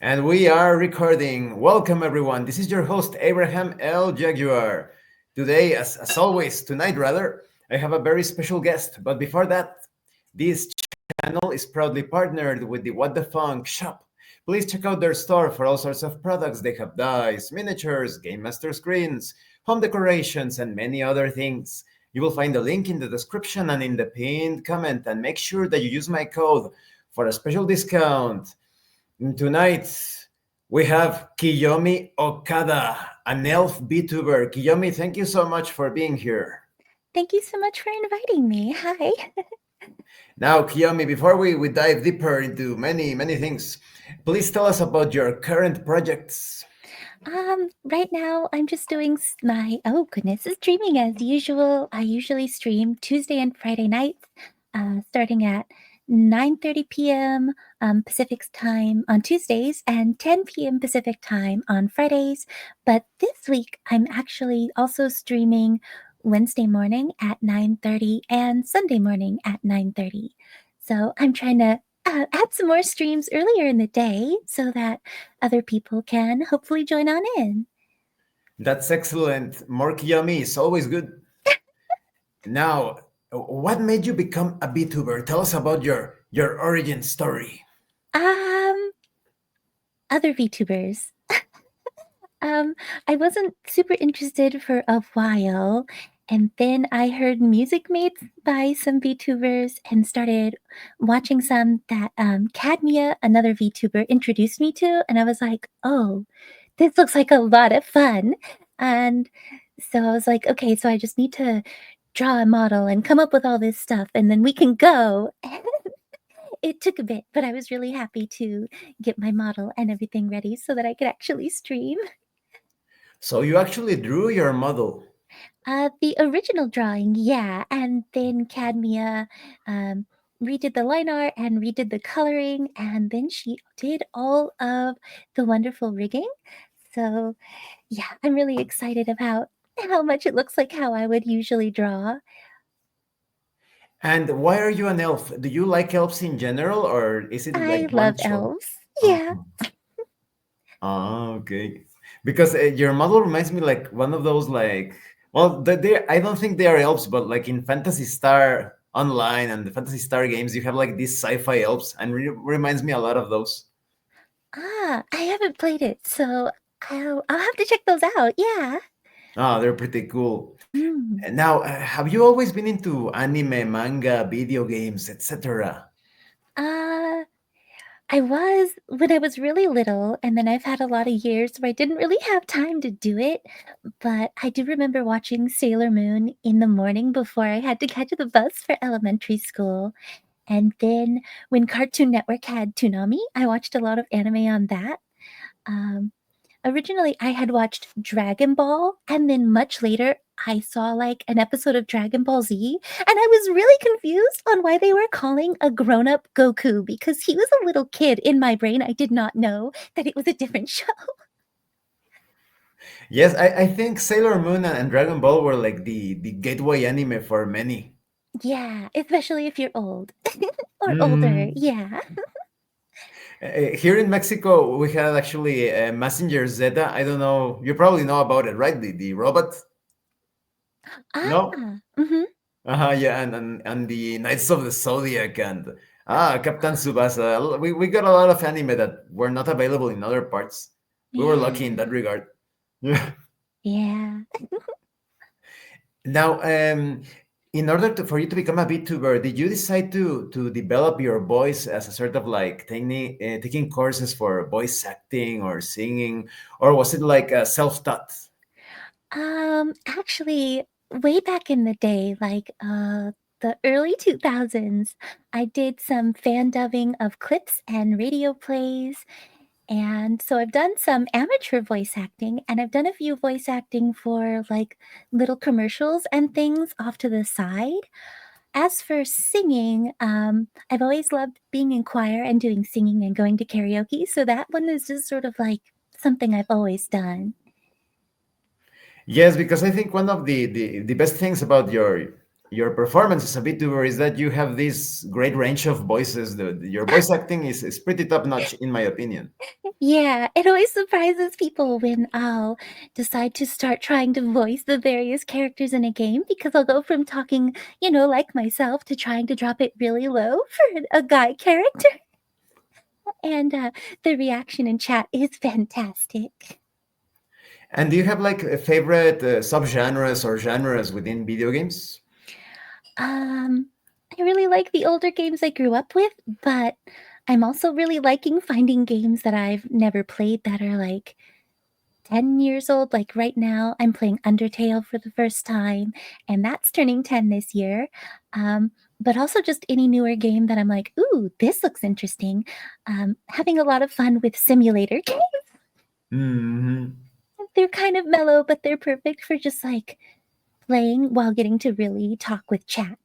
And we are recording. Welcome, everyone. This is your host, Abraham L. Jaguar. Today, as always, tonight rather, I have a very special guest. But before that, this channel is proudly partnered with the What the Funk shop. Please check out their store for all sorts of products. They have dice, miniatures, Game Master screens, home decorations, and many other things. You will find the link in the description and in the pinned comment. And make sure that you use my code for a special discount. Tonight, we have Kiyomi Okada, an elf VTuber. Kiyomi, thank you so much for being here. Thank you so much for inviting me. Hi. Now, Kiyomi, before we dive deeper into many things, please tell us about your current projects. Right now I'm just doing my goodness, streaming as usual. I usually stream Tuesday and Friday nights, starting at 9:30 p.m. Pacific time on Tuesdays and 10 p.m. Pacific time on Fridays. But this week I'm actually also streaming Wednesday morning at 9:30 and Sunday morning at 9:30. So I'm trying to add some more streams earlier in the day so that other people can hopefully join on in. That's excellent. More Kiyomi is always good. Now, what made you become a VTuber? Tell us about your origin story. Um, Other VTubers. Um, I wasn't super interested for a while, and then I heard music made by some VTubers and started watching some that Cadmia, another VTuber, introduced me to, and I was like, oh, this looks like a lot of fun. And so I was like, okay, so I just need to draw a model and come up with all this stuff, and then we can go. It took a bit, but I was really happy to get my model and everything ready so that I could actually stream. So you actually drew your model. The original drawing, yeah, and then Cadmia um, redid the line art and redid the coloring, and then she did all of the wonderful rigging. So, yeah, I'm really excited about how much it looks like how I would usually draw. And why are you an elf? Do you like elves in general, or is it I like one love choice? elves. Yeah. Okay. Because your model reminds me like one of those like well, I don't think they are elves, but like in Fantasy Star Online and the Fantasy Star games, you have like these sci-fi elves, and reminds me a lot of those. I haven't played it, so I'll have to check those out. Yeah. Oh, they're pretty cool. Mm. And now, have you always been into anime, manga, video games, etc.? Uh, I was when I was really little, and then I've had a lot of years where I didn't really have time to do it. But I do remember watching Sailor Moon in the morning before I had to catch the bus for elementary school. And then when Cartoon Network had Toonami, I watched a lot of anime on that. Um, Originally, I had watched Dragon Ball, and then much later, I saw like an episode of Dragon Ball Z, and I was really confused on why they were calling a grown up Goku because he was a little kid in my brain. I did not know that it was a different show. Yes, I think Sailor Moon and Dragon Ball were like the gateway anime for many. Yeah, especially if you're old or older. Mm. Yeah. Here in Mexico, we had actually Messenger Zeta. I don't know. You probably know about it, right? The robot. No. Ah, mm-hmm. Yeah, and the Knights of the Zodiac and Captain Tsubasa. We got a lot of anime that were not available in other parts. We were lucky in Yeah. that regard. Yeah. Yeah. Now, in order for you to become a VTuber, did you decide to develop your voice as a sort of like taking courses for voice acting or singing, or was it like self-taught? Actually, way back in the day, like the early 2000s, I did some fan dubbing of clips and radio plays. And so I've done some amateur voice acting and I've done a few voice acting for like little commercials and things off to the side. As for singing, I've always loved being in choir and doing singing and going to karaoke. So that one is just sort of like something I've always done. Yes, because I think one of the best things about your your performance as a VTuber is that you have this great range of voices. Your voice acting is pretty top notch, in my opinion. Yeah, it always surprises people when I'll decide to start trying to voice the various characters in a game because I'll go from talking, like myself to trying to drop it really low for a guy character. And the reaction in chat is fantastic. And do you have like a favorite subgenres or genres within video games? Um, I really like the older games I grew up with, but I'm also really liking finding games that I've never played that are like 10 years old. Like right now, I'm playing Undertale for the first time, and that's turning 10 this year. But also just any newer game that I'm like, ooh, this looks interesting. Having a lot of fun with simulator games. Hmm. They're kind of mellow, but they're perfect for just like playing while getting to really talk with chat?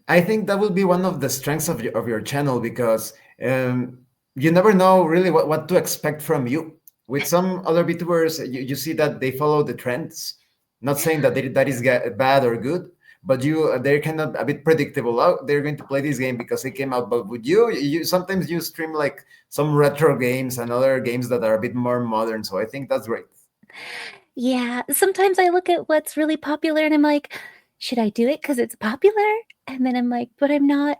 I think that will be one of the strengths of your channel because um, you never know really what to expect from you. With some other VTubers, you see that they follow the trends. Not saying that that is bad or good, but they're kind of a bit predictable. Oh, they're going to play this game because it came out. But with you sometimes you stream like some retro games and other games that are a bit more modern. So I think that's great. Yeah, sometimes I look at what's really popular and I'm like, should I do it because it's popular? And then I'm like, but I'm not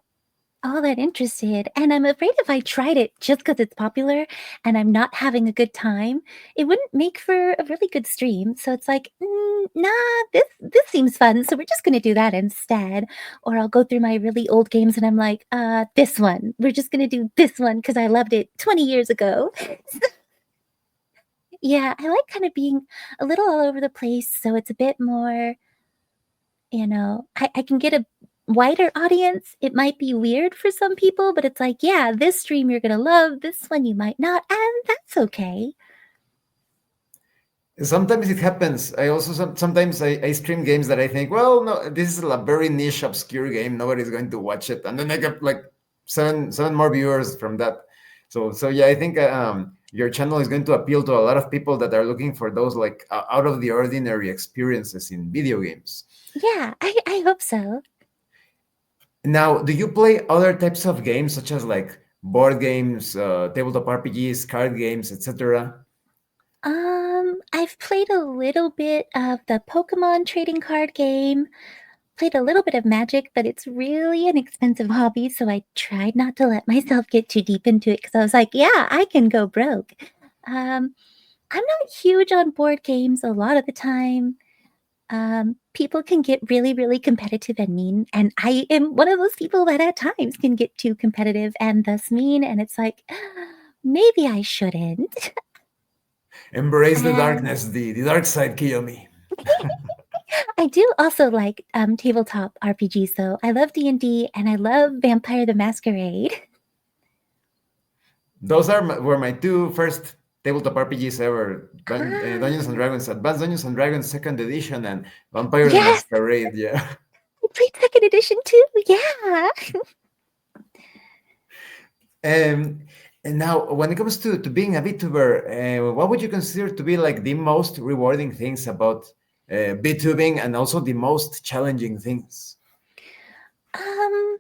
all that interested. And I'm afraid if I tried it just because it's popular and I'm not having a good time, it wouldn't make for a really good stream. So it's like, nah, this seems fun. So we're just gonna do that instead. Or I'll go through my really old games and I'm like, this one. We're just gonna do this one because I loved it 20 years ago. Yeah, I like kind of being a little all over the place, so it's a bit more, I can get a wider audience. It might be weird for some people, but it's like, yeah, this stream you're gonna love, this one you might not, and that's okay. Sometimes it happens. I also sometimes I stream games that I think, well, no, this is a very niche, obscure game. Nobody's going to watch it, and then I get like seven more viewers from that. So yeah, I think your channel is going to appeal to a lot of people that are looking for those like out of the ordinary experiences in video games. Yeah, I hope so. Now, do you play other types of games such as like board games, tabletop RPGs, card games, etc.? I've played a little bit of the Pokemon trading card game, played a little bit of Magic, but it's really an expensive hobby, so I tried not to let myself get too deep into it because I was like, yeah, I can go broke. Um, I'm not huge on board games a lot of the time. People can get really, really competitive and mean, and I am one of those people that at times can get too competitive and thus mean, and it's like, maybe I shouldn't. Embrace the And darkness, the dark side, Kiyomi. I do also like tabletop RPGs, though. I love D&D and I love Vampire the Masquerade. Those were my two first tabletop RPGs ever: Dungeons and Ah, Dragons, Advanced Dungeons and Dragons Second Edition, and Vampire the yes, Masquerade. Yeah. I played second edition too. Yeah. Um, and now, when it comes to being a VTuber, what would you consider to be like the most rewarding things about VTubing, and also the most challenging things? Um,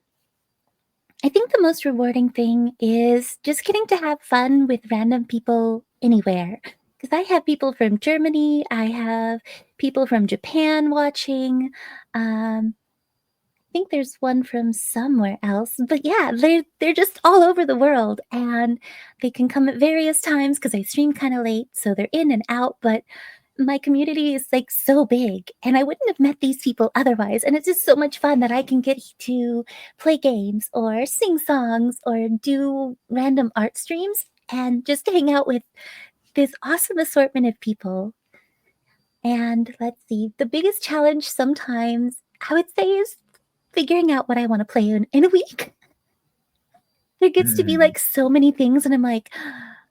I think the most rewarding thing is just getting to have fun with random people anywhere. Because I have people from Germany, I have people from Japan watching. I think there's one from somewhere else, but yeah, they're just all over the world, and they can come at various times because I stream kind of late, so they're in and out. But my community is like so big, and I wouldn't have met these people otherwise. And it's just so much fun that I can get to play games or sing songs or do random art streams and just hang out with this awesome assortment of people. And let's see, the biggest challenge sometimes I would say is figuring out what I want to play in a week. There gets to be Hmm. like so many things, and I'm like,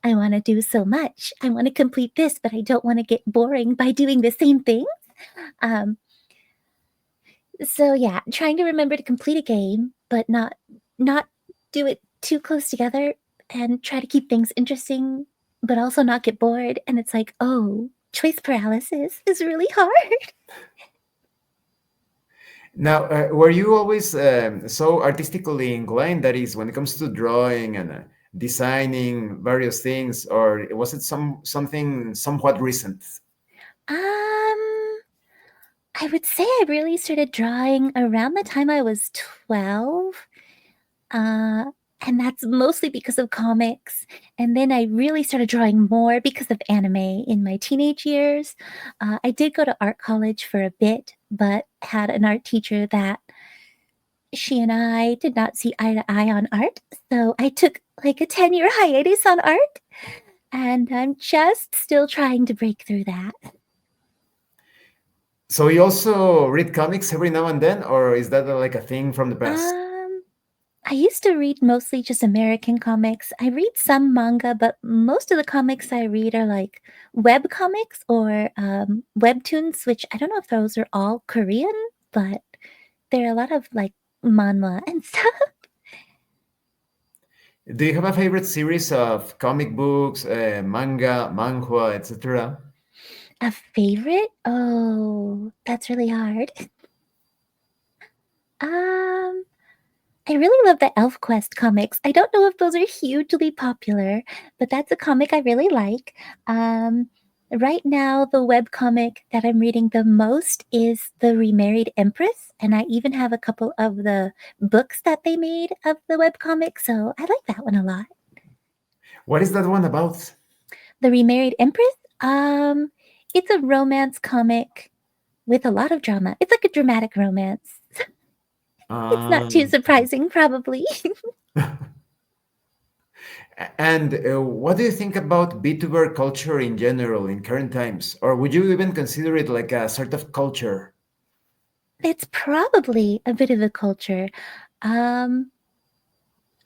I want to do so much. I want to complete this, but I don't want to get boring by doing the same thing. Um, so yeah, trying to remember to complete a game, but not do it too close together, and try to keep things interesting, but also not get bored. And it's like, oh, choice paralysis is really hard. Now, were you always so artistically inclined? That is, when it comes to drawing and designing various things, or was it something somewhat recent? Um, I would say I really started drawing around the time I was 12. Uh, and that's mostly because of comics. And then I really started drawing more because of anime in my teenage years. I did go to art college for a bit, but had an art teacher that she and I did not see eye to eye on art. So I took like a 10-year hiatus on art, and I'm just still trying to break through that. So you also read comics every now and then, or is that like a thing from the past? Um, I used to read mostly just American comics. I read some manga, but most of the comics I read are like web comics or webtoons, which I don't know if those are all Korean, but there are a lot of like manhwa and stuff. Do you have a favorite series of comic books, manga, manhwa, etc.? A favorite? Oh, that's really hard. Um, I really love the ElfQuest comics. I don't know if those are hugely popular, but that's a comic I really like. Um, right now, the web comic that I'm reading the most is The Remarried Empress, and I even have a couple of the books that they made of the web comic, so I like that one a lot. What is that one about? The Remarried Empress? Um, it's a romance comic with a lot of drama. It's like a dramatic romance. It's not too Um, surprising, probably. and what do you think about VTuber culture in general in current times? Or would you even consider it like a sort of culture? It's probably a bit of a culture. Um,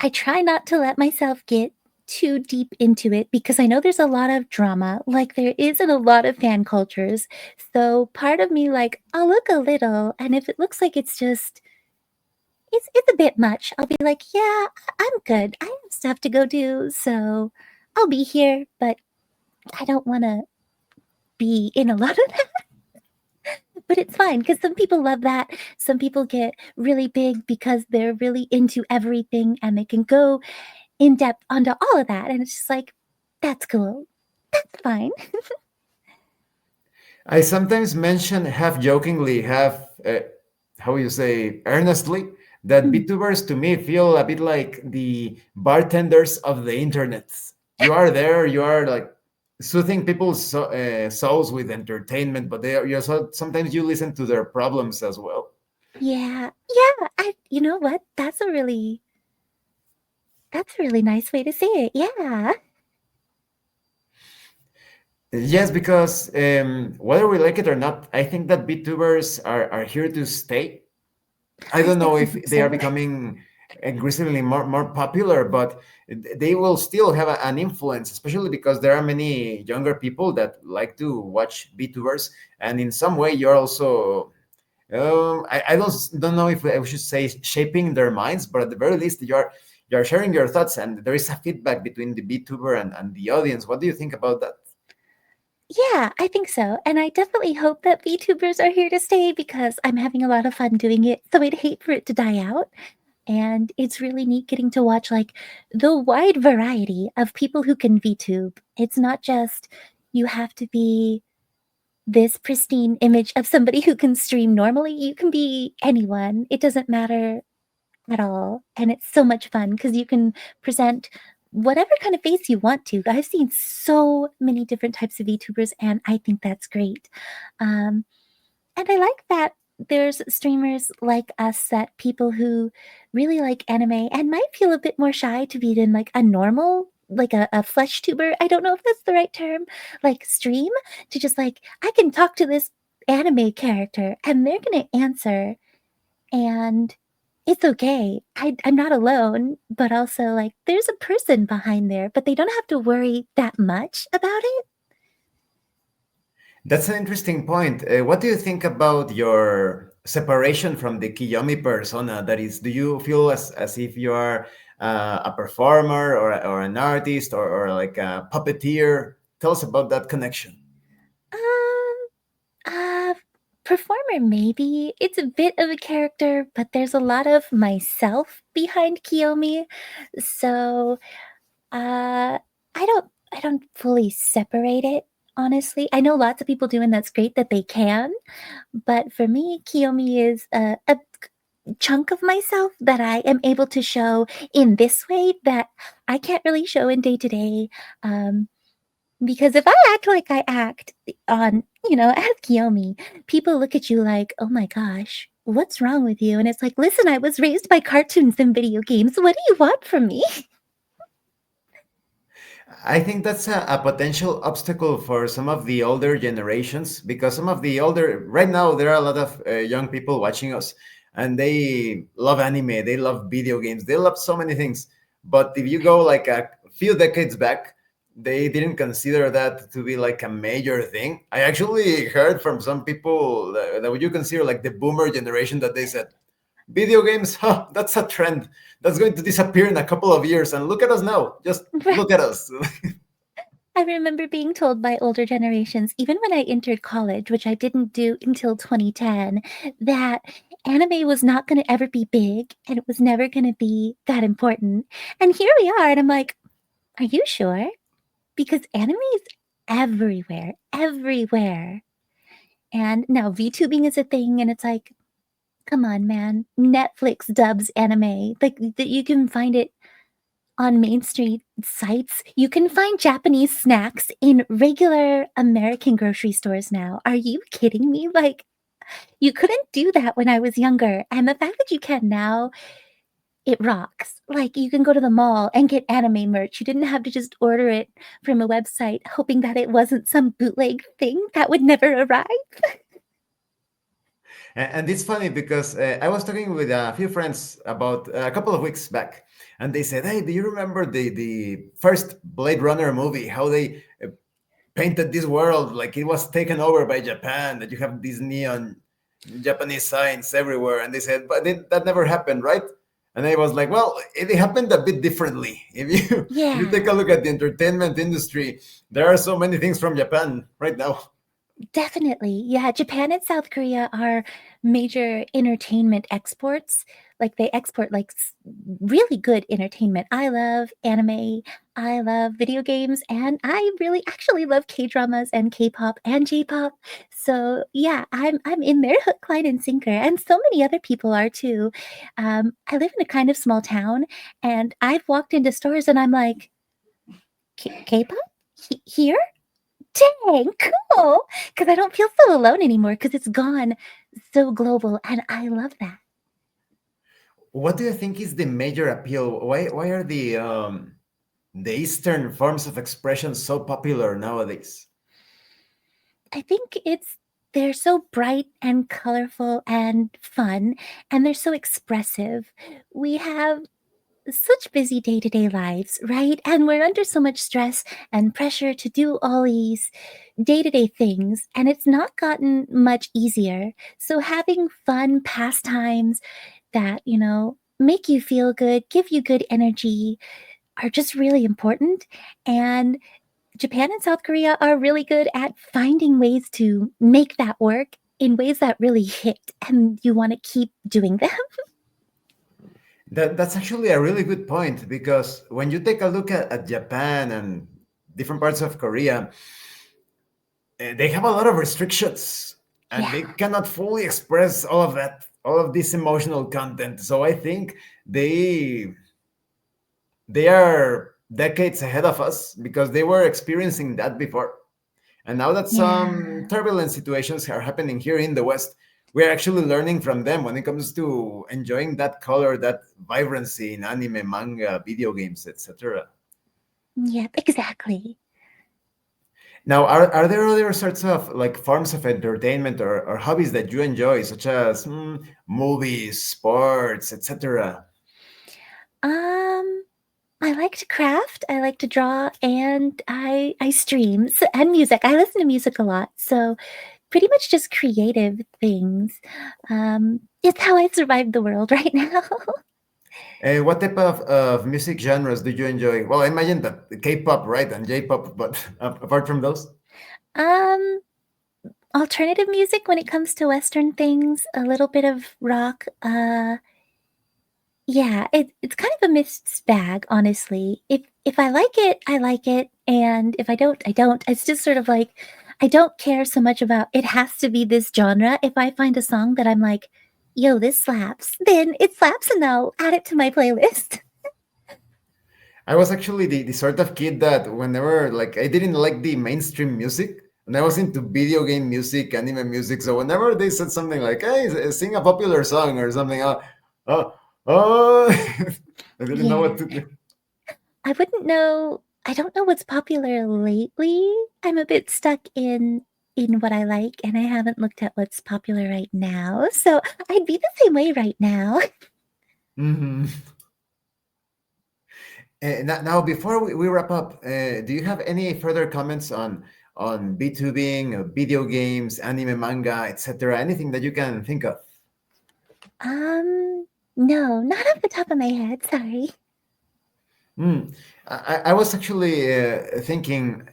I try not to let myself get too deep into it because I know there's a lot of drama, like there is in a lot of fan cultures. So part of me, like, I'll look a little, and if it looks like it's a bit much, I'll be like, yeah, I'm good. I have stuff to go do, so I'll be here, but I don't want to be in a lot of that. But it's fine because some people love that. Some people get really big because they're really into everything and they can go in depth onto all of that. And it's just like, that's cool. That's fine. I sometimes mention half jokingly, half, how you say, earnestly, that VTubers to me feel a bit like the bartenders of the internet. You are there, you are like soothing people's souls with entertainment, but you also, sometimes you listen to their problems as well. Yeah. Yeah. You know what? That's a really nice way to say it. Yeah. Yes, because whether we like it or not, I think that VTubers are here to stay. I I don't know certainly if hope they are so. becoming aggressively more popular, but they will still have an influence, especially because there are many younger people that like to watch VTubers, and in some way you're also I don't know if I should say shaping their minds, but at the very least you're sharing your thoughts, and there is a feedback between the VTuber and the audience. What do you think about that? Yeah, I think so. And I definitely hope that VTubers are here to stay because I'm having a lot of fun doing it. So I'd hate for it to die out. And it's really neat getting to watch like the wide variety of people who can VTube. It's not just you have to be this pristine image of somebody who can stream normally. You can be anyone. It doesn't matter at all. And it's so much fun because you can present whatever kind of face you want to. I've seen so many different types of VTubers, and I think that's great. Um, and I like that there's streamers like us that people who really like anime and might feel a bit more shy to be in like a normal, like a flesh tuber. I don't know if that's the right term, like stream to just like, I can talk to this anime character and they're going to answer and it's okay. I'm not alone, but also like there's a person behind there, but they don't have to worry that much about it. That's an interesting point. What do you think about your separation from the Kiyomi persona? That is, do you feel as if you are a performer or an artist or like a puppeteer? Tell us about that connection. Um, uh, Performer, maybe. It's a bit of a character, but there's a lot of myself behind Kiyomi. So, I don't I don't fully separate it, honestly. I know lots of people do, and that's great that they can. But for me, Kiyomi is a chunk of myself that I am able to show in this way that I can't really show in day to day. Um, because if I act like I act on, as Kiyomi, people look at you like, oh my gosh, what's wrong with you? And it's like, listen, I was raised by cartoons and video games. What do you want from me? I think that's a potential obstacle for some of the older generations because some of the older, right now, there are a lot of young people watching us and they love anime, they love video games, they love so many things. But if you go like a few decades back, they didn't consider that to be like a major thing. I actually heard from some people that would you consider like the boomer generation that they said, video games, huh, that's a trend. That's going to disappear in a couple of years. And look at us now. Just Right. look at us. I remember being told by older generations, even when I entered college, which I didn't do until 2010, that anime was not going to ever be big and it was never going to be that important. And here we are, and I'm like, are you sure? Because anime is everywhere, everywhere. And now VTubing is a thing, and it's like, come on, man. Netflix dubs anime. Like, you can find it on Main Street sites. You can find Japanese snacks in regular American grocery stores now. Are you kidding me? Like, you couldn't do that when I was younger. And the fact that you can now, it rocks. Like, you can go to the mall and get anime merch. You didn't have to just order it from a website hoping that it wasn't some bootleg thing that would never arrive. And it's funny because I was talking with a few friends about a couple of weeks back, and they said, "Hey, do you remember the first Blade Runner movie? How they painted this world like it was taken over by Japan? That you have these neon Japanese signs everywhere." And they said, "But that never happened, right?" And I was like, "Well, it happened a bit differently. If you take Yeah. a look at the entertainment industry, there are so many things from Japan right now." Definitely. Yeah, Japan and South Korea are major entertainment exports. Like they export like really good entertainment. I love anime, I love video games, and I really actually love K-dramas and K-pop and J-pop. So, yeah, I'm in there hook, line, and sinker, and so many other people are too. I live in a kind of small town, and I've walked into stores and I'm like, K-pop? Here? Dang, cool! Because I don't feel so alone anymore because it's gone so global, and I love that. What do you think is the major appeal? Why are the Eastern forms of expression so popular nowadays? I think they're so bright and colorful and fun, and they're so expressive. We have such busy day-to-day lives, right? And we're under so much stress and pressure to do all these day-to-day things, and it's not gotten much easier. So having fun pastimes that, make you feel good, give you good energy are just really important. And Japan and South Korea are really good at finding ways to make that work in ways that really hit and you want to keep doing them. That's actually a really good point because when you take a look at Japan and different parts of Korea, they have a lot of restrictions and Yeah. they cannot fully express all of that, all of this emotional content. So I think they they are decades ahead of us because they were experiencing that before. And now that some Yeah. turbulent situations are happening here in the West, we're actually learning from them when it comes to enjoying that color, that vibrancy in anime, manga, video games, etc. Yep, exactly. Now, are there other sorts of like forms of entertainment or hobbies that you enjoy, such as movies, sports, etc.? Um, I like to craft, I like to draw, and I stream and music. I listen to music a lot, so pretty much just creative things. It's how I survive the world right now. What type of music genres do you enjoy? Well, I imagine that K-pop, right, and J-pop, but apart from those. um, alternative music when it comes to Western things, a little bit of rock. Yeah, it's kind of a mixed bag, honestly. If I like it, and if I don't, I don't. It's just sort of like I don't care so much about it has to be this genre. If I find a song that I'm like, "Yo, this slaps," then it slaps and I'll add it to my playlist. I was actually the sort of kid that whenever like I didn't like the mainstream music, and I was into video game music, anime music. So whenever they said something like, "Hey, sing a popular song" or something, oh, oh, I didn't know Yeah. what to do. I wouldn't know I don't know what's popular lately. I'm a bit stuck in what I like, and I haven't looked at what's popular right now, so I'd be the same way right now. Hmm. Now, before we wrap up, do you have any further comments on VTubing, video games, anime, manga, etc.? Anything that you can think of? Um, no, not off the top of my head, sorry. Mm. I was actually thinking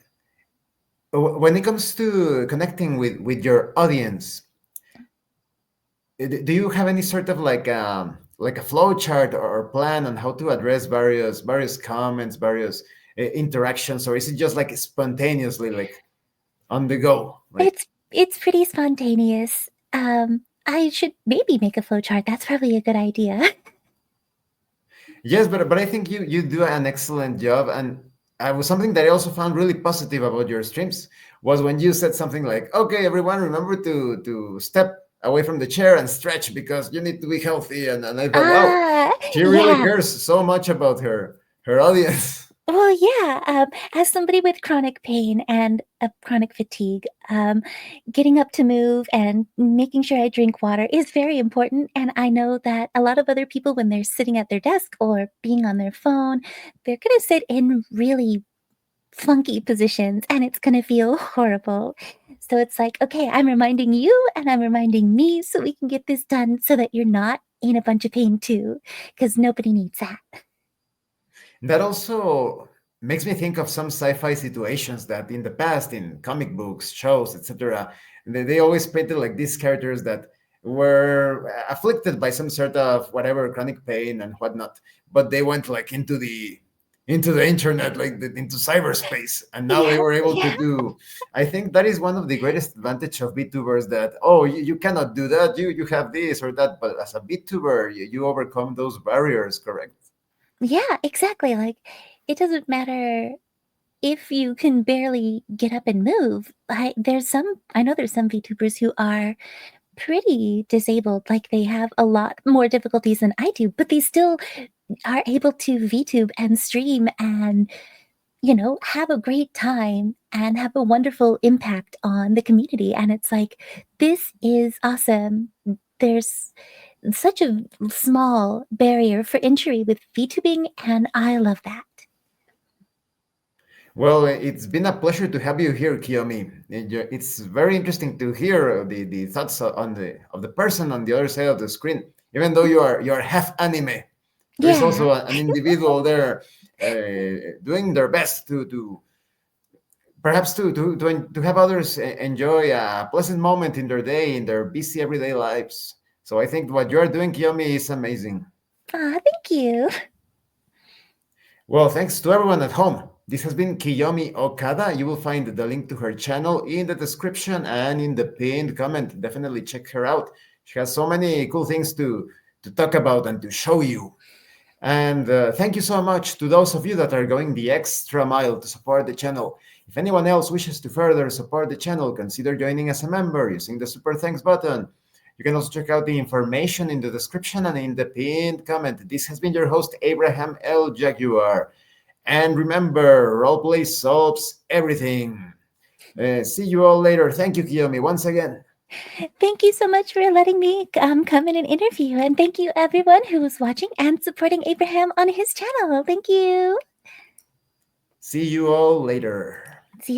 when it comes to connecting with your audience, do you have any sort of like a flow chart or plan on how to address various comments, various interactions, or is it just like spontaneously, like on the go, like? It's pretty spontaneous. I should maybe make a flowchart, that's probably a good idea. Yes, but I think you do an excellent job, and I was something that I also found really positive about your streams was when you said something like, "Okay, everyone, remember to step away from the chair and stretch because you need to be healthy." And I thought, wow, Ah, she really yeah. cares so much about her audience. Well, yeah, as somebody with chronic pain and a chronic fatigue, getting up to move and making sure I drink water is very important. And I know that a lot of other people, when they're sitting at their desk or being on their phone, they're going to sit in really funky positions and it's going to feel horrible. So it's like, okay, I'm reminding you and I'm reminding me so we can get this done so that you're not in a bunch of pain too, because nobody needs that. That also makes me think of some sci-fi situations that in the past, in comic books, shows, etc., they always painted like these characters that were afflicted by some sort of whatever chronic pain and whatnot, but they went like into the internet, like into cyberspace, and now they Yeah, were able to yeah. do. I think that is one of the greatest advantage of VTubers, that oh, you cannot do that, you have this or that, but as a VTuber, you overcome those barriers, correct? Yeah, exactly. Like, it doesn't matter if you can barely get up and move. I know there's some VTubers who are pretty disabled, like they have a lot more difficulties than I do, but they still are able to VTube and stream and, have a great time and have a wonderful impact on the community. And it's like, this is awesome. There's such a small barrier for entry with VTubing, and I love that. Well, it's been a pleasure to have you here, Kiyomi. It's very interesting to hear the thoughts on the of the person on the other side of the screen. Even though you are half anime, there is Yeah. also an individual there doing their best to perhaps to have others enjoy a pleasant moment in their day, in their busy everyday lives. So I think what you are doing, Kiyomi, is amazing. Aw, thank you. Well, thanks to everyone at home. This has been Kiyomi Okada. You will find the link to her channel in the description and in the pinned comment. Definitely check her out. She has so many cool things to talk about and to show you. And thank you so much to those of you that are going the extra mile to support the channel. If anyone else wishes to further support the channel, consider joining as a member using the super thanks button. You can also check out the information in the description and in the pinned comment. This has been your host, Abraham L. Jaguar. And remember, roleplay solves everything. See you all later. Thank you, Kiyomi, once again. Thank you so much for letting me come in and interview. And thank you, everyone who is watching and supporting Abraham on his channel. Thank you. See you all later.